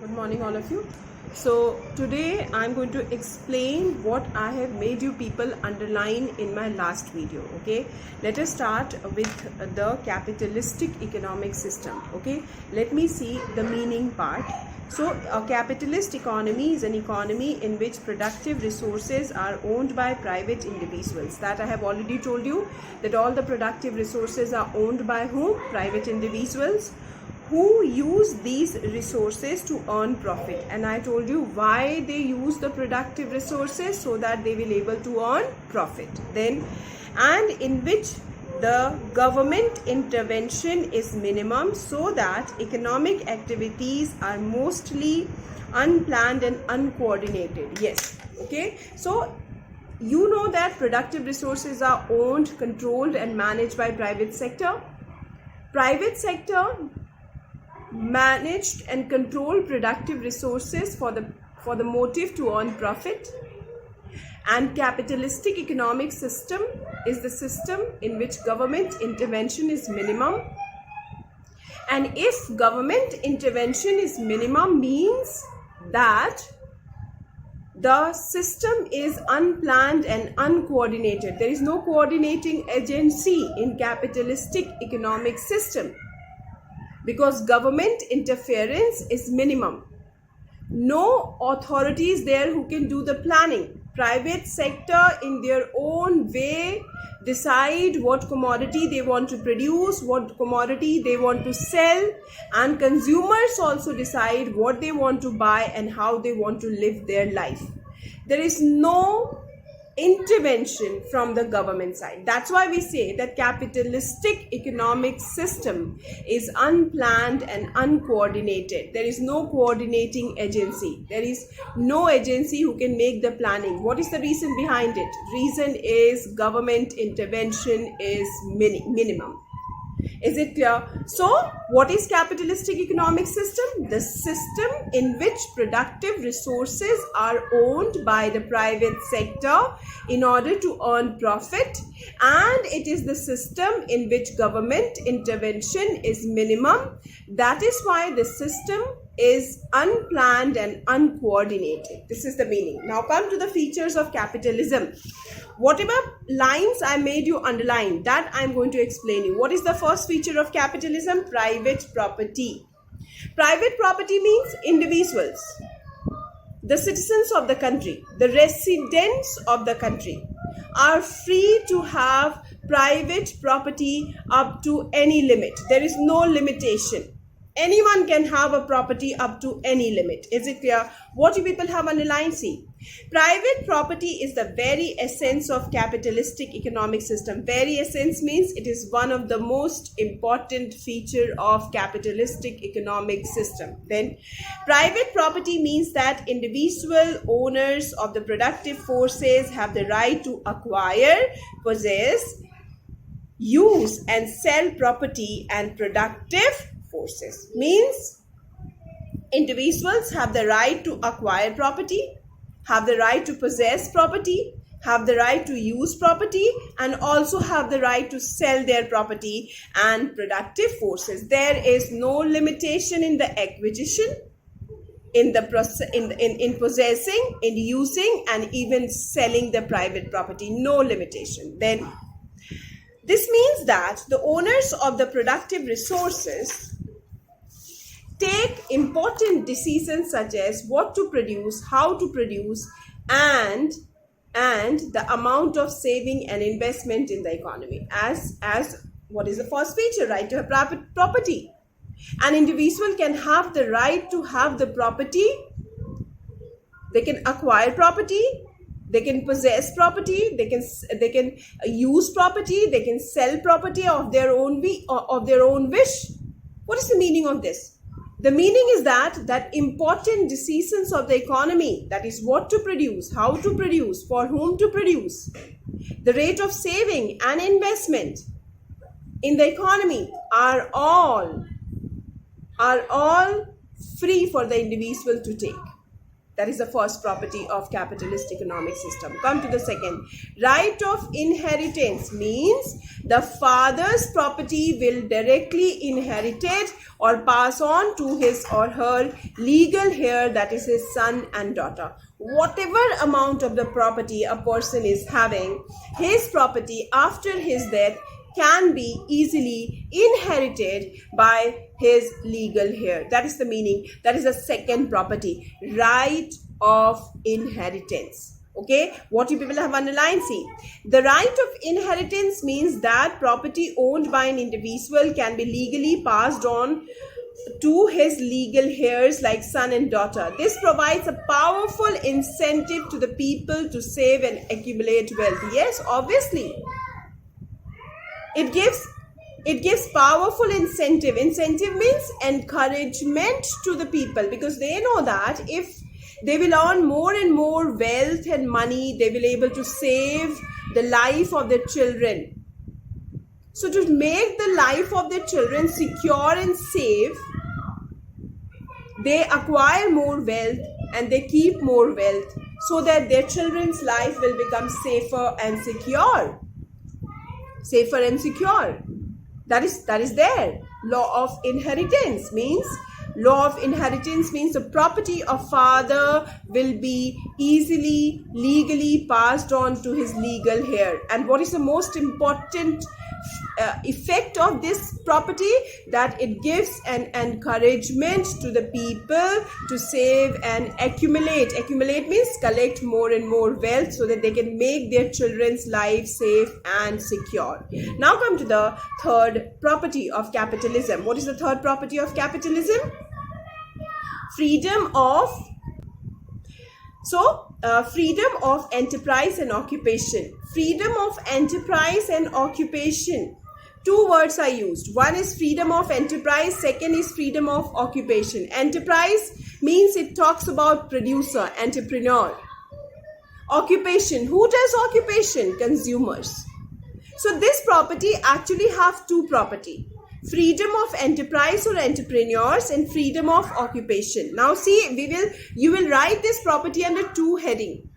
Good morning, all of you. So today I'm going to explain what I have made you people underline in my last video. Okay, let us start with the capitalistic economic system. Okay, let me see the meaning part. So a capitalist economy is an economy in which productive resources are owned by private individuals. That I have already told you, that all the productive resources are owned by whom? Private individuals, who use these resources to earn profit. And I told you why they use the productive resources, so that they will able to earn profit. Then, and in which the government intervention is minimum, so that economic activities are mostly unplanned and uncoordinated. Yes, okay. So you know that productive resources are owned, controlled and managed by private sector. Private sector managed and controlled productive resources for the motive to earn profit. And capitalistic economic system is the system in which government intervention is minimum. And if government intervention is minimum, means that the system is unplanned and uncoordinated. There is no coordinating agency in capitalistic economic system, because government interference is minimum. No authority is there who can do the planning. Private sector in their own way decide what commodity they want to produce, what commodity they want to sell, and consumers also decide what they want to buy and how they want to live their life. There is no intervention from the government side. That's why we say that capitalistic economic system is unplanned and uncoordinated. There is no coordinating agency. There is no agency who can make the planning. What is the reason behind it? Reason is government intervention is minimum. Is it clear? So, what is capitalistic economic system? The system in which productive resources are owned by the private sector in order to earn profit, and it is the system in which government intervention is minimum. That is why the system is unplanned and uncoordinated. This is the meaning. Now come to the features of capitalism. Whatever lines I made you underline, that I am going to explain you. What is the first feature of capitalism? Private property. Private property means individuals, the citizens of the country, the residents of the country are free to have private property up to any limit. There is no limitation. Anyone can have a property up to any limit. Is it clear? What you people have underlined? See, private property is the very essence of capitalistic economic system. Very essence means it is one of the most important feature of capitalistic economic system. Then, private property means that individual owners of the productive forces have the right to acquire, possess, use and sell property and productive forces. Means individuals have the right to acquire property, have the right to possess property, have the right to use property, and also have the right to sell their property and productive forces. There is no limitation in the acquisition, in the process, in possessing, in using, and even selling the private property. No limitation. Then this means that the owners of the productive resources take important decisions such as what to produce, how to produce, and the amount of saving and investment in the economy. As what is the first feature? Right to have property. An individual can have the right to have the property. They can acquire property. They can possess property. They can use property. They can sell property of their own wish. What is the meaning of this? The meaning is that important decisions of the economy, that is what to produce, how to produce, for whom to produce, the rate of saving and investment in the economy are all free for the individual to take. That is the first property of capitalist economic system. Come to the second. Right of inheritance means the father's property will directly inherit it or pass on to his or her legal heir, that is his son and daughter. Whatever amount of the property a person is having, his property after his death can be easily inherited by his legal heir. That is the meaning. That is the second property, right of inheritance. Okay, what you people have underlined? See, the right of inheritance means that property owned by an individual can be legally passed on to his legal heirs like son and daughter. This provides a powerful incentive to the people to save and accumulate wealth. Yes, obviously. It gives powerful incentive. Incentive means encouragement to the people, because they know that if they will earn more and more wealth and money, they will be able to save the life of their children. So to make the life of their children secure and safe, they acquire more wealth and they keep more wealth so that their children's life will become safer and secure. Safer and secure. That is there. Law of inheritance means the property of father will be easily legally passed on to his legal heir. And what is the most important effect of this property? That it gives an encouragement to the people to save and accumulate. Accumulate means collect more and more wealth so that they can make their children's lives safe and secure. Now come to the third property of capitalism. What is the third property of capitalism? Freedom of enterprise and occupation. Freedom of enterprise and occupation. Two words are used. One is freedom of enterprise, second is freedom of occupation. Enterprise means it talks about producer, entrepreneur. Occupation, who does occupation? Consumers. So this property actually have two property. Freedom of enterprise or entrepreneurs and freedom of occupation. Now see, you will write this property under two heading.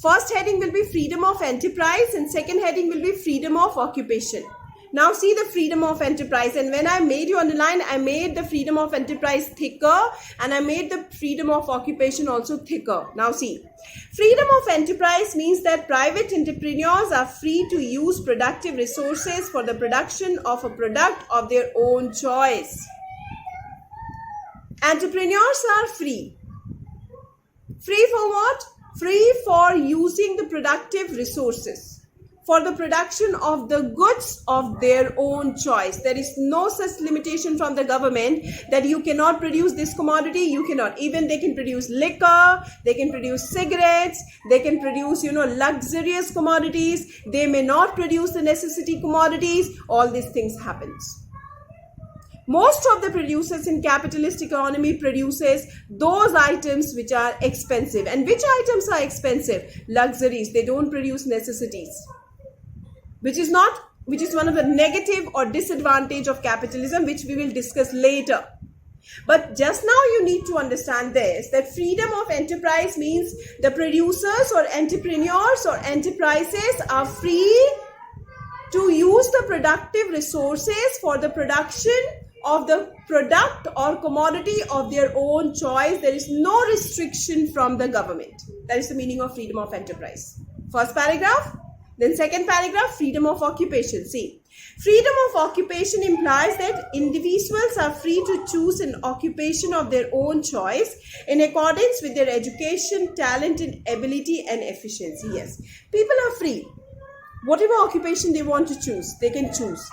First heading will be freedom of enterprise and second heading will be freedom of occupation. Now see the freedom of enterprise, and when I made you underline, I made the freedom of enterprise thicker and I made the freedom of occupation also thicker. Now see, freedom of enterprise means that private entrepreneurs are free to use productive resources for the production of a product of their own choice. Entrepreneurs are free. Free for what? Free for using the productive resources for the production of the goods of their own choice. There is no such limitation from the government that you cannot produce this commodity, you cannot. Even they can produce liquor, they can produce cigarettes, they can produce, luxurious commodities. They may not produce the necessity commodities. All these things happens. Most of the producers in capitalist economy produces those items which are expensive. And which items are expensive? Luxuries. They don't produce necessities. Which is one of the negative or disadvantage of capitalism, which we will discuss later. But just now you need to understand this, that freedom of enterprise means the producers or entrepreneurs or enterprises are free to use the productive resources for the production of the product or commodity of their own choice. There is no restriction from the government. That is the meaning of freedom of enterprise. First paragraph. Then second paragraph, freedom of occupation. See, freedom of occupation implies that individuals are free to choose an occupation of their own choice in accordance with their education, talent, and ability and efficiency. Yes, people are free. Whatever occupation they want to choose, they can choose.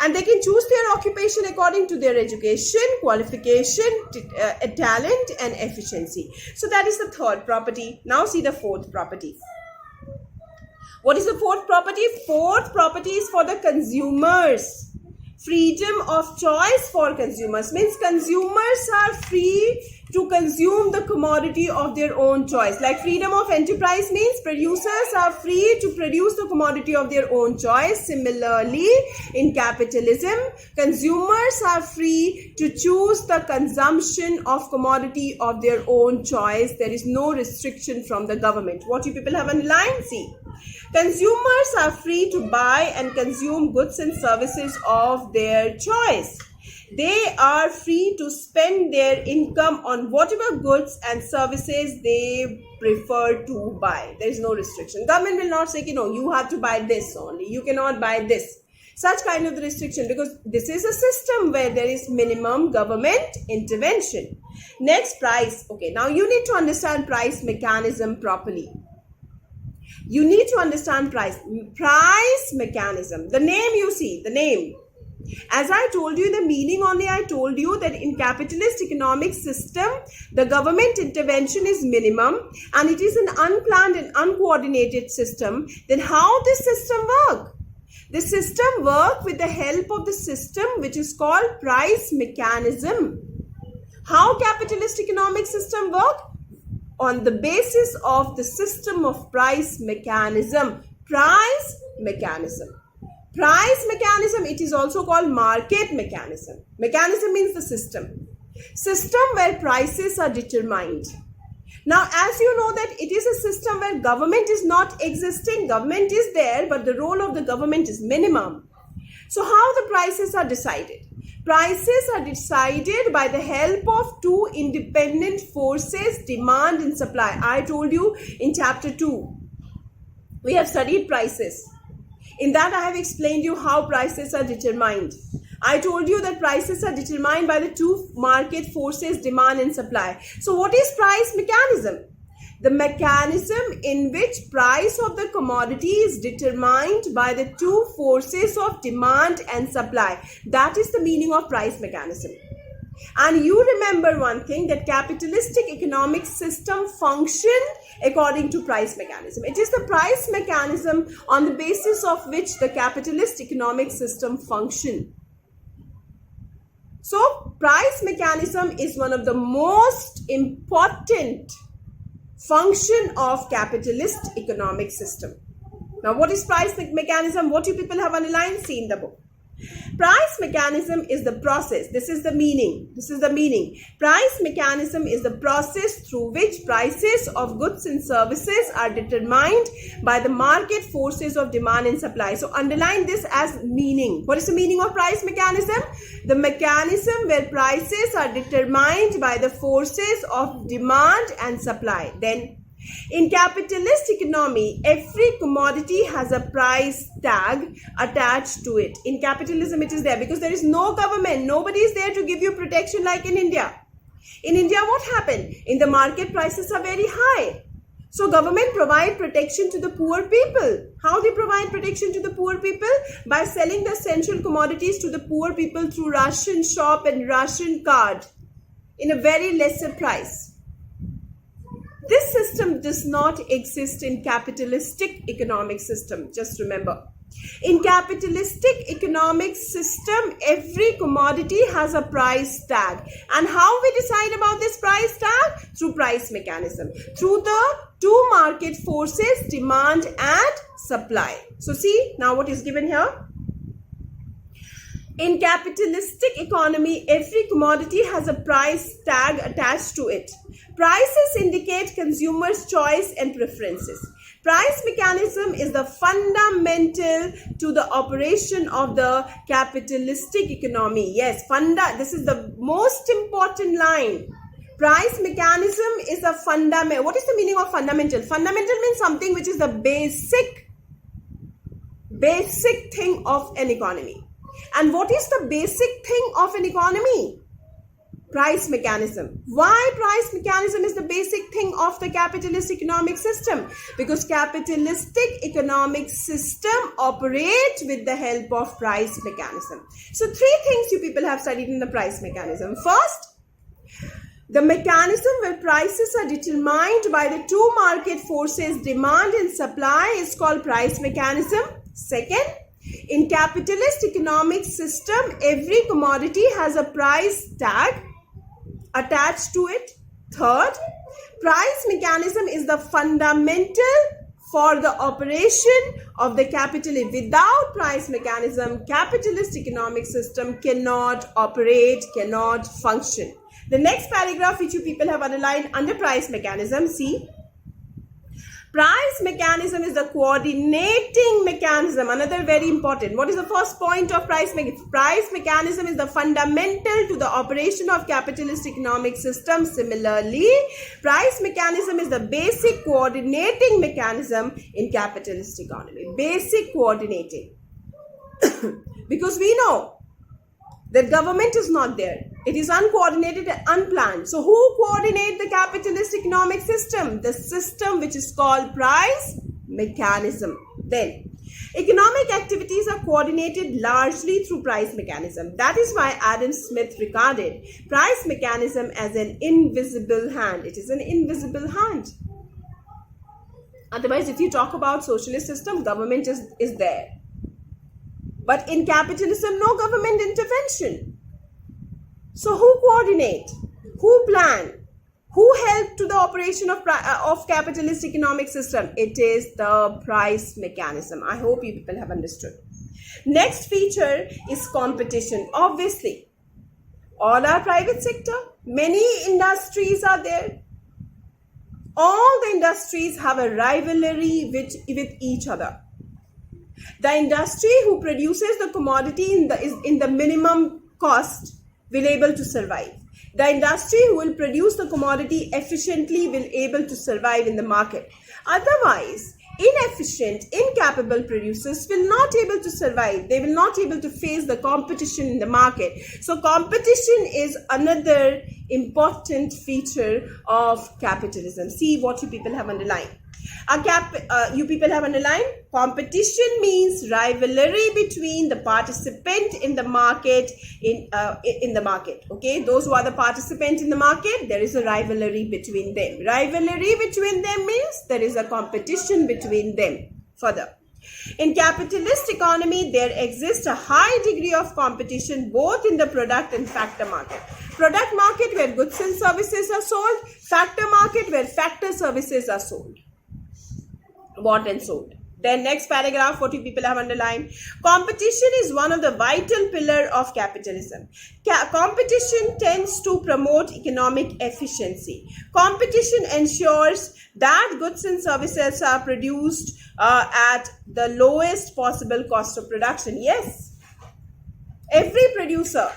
And they can choose their occupation according to their education, qualification, talent, and efficiency. So that is the third property. Now see the fourth property. What is the fourth property? Fourth property is for the consumers. Freedom of choice for consumers means consumers are free to consume the commodity of their own choice. Like freedom of enterprise means producers are free to produce the commodity of their own choice. Similarly, in capitalism, consumers are free to choose the consumption of commodity of their own choice. There is no restriction from the government. What you people have underlined? See, consumers are free to buy and consume goods and services of their choice. They are free to spend their income on whatever goods and services they prefer to buy. There is no restriction. Government will not say, you have to buy this only. You cannot buy this. Such kind of restriction, because this is a system where there is minimum government intervention. Next, price. Okay, now you need to understand price mechanism properly. You need to understand price mechanism. The name you see, the name. As I told you, the meaning only I told you that in capitalist economic system, the government intervention is minimum and it is an unplanned and uncoordinated system. Then how this system work? The system work with the help of the system which is called price mechanism. How capitalist economic system work? On the basis of the system of price mechanism. Price mechanism. Price mechanism, it is also called market mechanism. Mechanism means the system. System where prices are determined. Now, as you know that it is a system where government is not existing, government is there, but the role of the government is minimum. So how the prices are decided? Prices are decided by the help of two independent forces, demand and supply. I told you in chapter 2, we have studied prices. In that, I have explained you how prices are determined. I told you that prices are determined by the two market forces, demand and supply. So what is price mechanism? The mechanism in which price of the commodity is determined by the two forces of demand and supply. That is the meaning of price mechanism. And you remember one thing, that capitalistic economic system function according to price mechanism. It is the price mechanism on the basis of which the capitalist economic system function. So, price mechanism is one of the most important function of capitalist economic system. Now, what is price mechanism? What you people have underlined? See in the book. Price mechanism is the process. This is the meaning. This is the meaning. Price mechanism is the process through which prices of goods and services are determined by the market forces of demand and supply. So underline this as meaning. What is the meaning of price mechanism? The mechanism where prices are determined by the forces of demand and supply. Then in capitalist economy, every commodity has a price tag attached to it. In capitalism, it is there because there is no government. Nobody is there to give you protection like in India. In India, what happened? In the market, prices are very high. So government provide protection to the poor people. How they provide protection to the poor people? By selling the essential commodities to the poor people through ration shop and ration card in a very lesser price. This system does not exist in capitalistic economic system. Just remember. In capitalistic economic system, every commodity has a price tag. And how we decide about this price tag? Through price mechanism. Through the two market forces, demand and supply. So see, now what is given here? In capitalistic economy, every commodity has a price tag attached to it. Prices indicate consumers' choice and preferences. Price mechanism is the fundamental to the operation of the capitalistic economy. Yes, this is the most important line. Price mechanism is a fundamental. What is the meaning of fundamental? Fundamental means something which is the basic thing of an economy. And what is the basic thing of an economy? Price mechanism. Why price mechanism is the basic thing of the capitalist economic system? Because capitalistic economic system operates with the help of price mechanism. So three things you people have studied in the price mechanism. First, the mechanism where prices are determined by the two market forces, demand and supply, is called price mechanism. Second, in capitalist economic system, every commodity has a price tag attached to it. Third, price mechanism is the fundamental for the operation of the capitalist. Without price mechanism, capitalist economic system cannot operate, cannot function. The next paragraph which you people have underlined under price mechanism, see. Price mechanism is the coordinating mechanism. Another very important. What is the first point of price mechanism? Price mechanism is the fundamental to the operation of capitalist economic system. Similarly, price mechanism is the basic coordinating mechanism in capitalist economy. Basic coordinating. Because we know that government is not there. It is uncoordinated and unplanned. So who coordinates the capitalist economic system? The system which is called price mechanism. Then, economic activities are coordinated largely through price mechanism. That is why Adam Smith regarded price mechanism as an invisible hand. It is an invisible hand. Otherwise, if you talk about socialist system, government is there. But in capitalism, no government intervention. So who coordinate? Who plan? Who help to the operation of capitalist economic system? It is the price mechanism. I hope you people have understood. Next feature is competition. Obviously, all are private sector. Many industries are there. All the industries have a rivalry with each other. The industry who produces the commodity in the minimum cost will able to survive. The industry who will produce the commodity efficiently will able to survive in the market. Otherwise, inefficient, incapable producers will not able to survive. They will not able to face the competition in the market. So competition is another important feature of capitalism. See what you people have underlined. You people have underlined, competition means rivalry between the participant in the market in the market. Okay, those who are the participant in the market, there is a rivalry between them. Rivalry between them means there is a competition between them. Further, in capitalist economy, there exists a high degree of competition both in the product and factor market. Product market where goods and services are sold, factor market where factor services are sold. Bought and sold. Then next paragraph, what you people have underlined. Competition is one of the vital pillar of capitalism. Competition tends to promote economic efficiency. Competition ensures that goods and services are produced at the lowest possible cost of production. Yes, every producer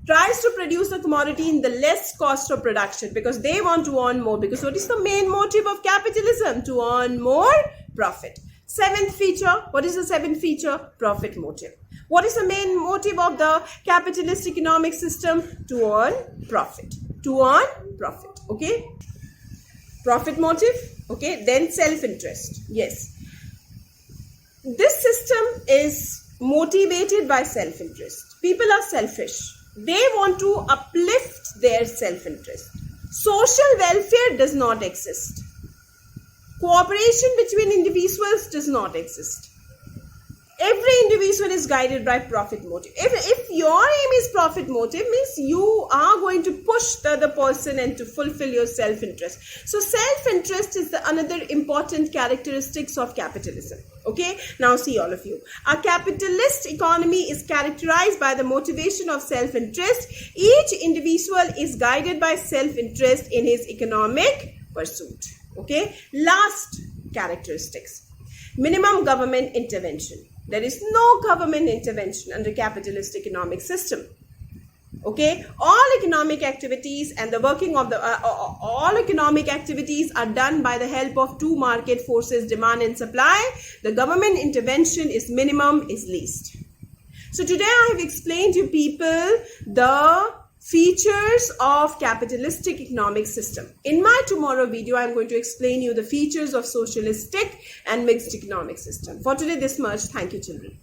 tries to produce a commodity in the less cost of production because they want to earn more. Because what is the main motive of capitalism? To earn more profit. Seventh feature. What is the seventh feature? Profit motive. What is the main motive of the capitalist economic system? To earn profit. To earn profit. Okay. Profit motive. Okay. Then self-interest. Yes. This system is motivated by self-interest. People are selfish. They want to uplift their self-interest. Social welfare does not exist. Cooperation between individuals does not exist. Every individual is guided by profit motive. If your aim is profit motive, means you are going to push the other person and to fulfill your self-interest. So self-interest is another important characteristics of capitalism. Okay, now see all of you. A capitalist economy is characterized by the motivation of self-interest. Each individual is guided by self-interest in his economic pursuit. Okay, last characteristics. Minimum government intervention. There is no government intervention under capitalist economic system. Okay, all economic activities and the working of all economic activities are done by the help of two market forces, demand and supply. The government intervention is minimum, is least. So today I have explained to people the features of capitalistic economic system. In my tomorrow video, I am going to explain you the features of socialistic and mixed economic system. For today, this much. Thank you, children.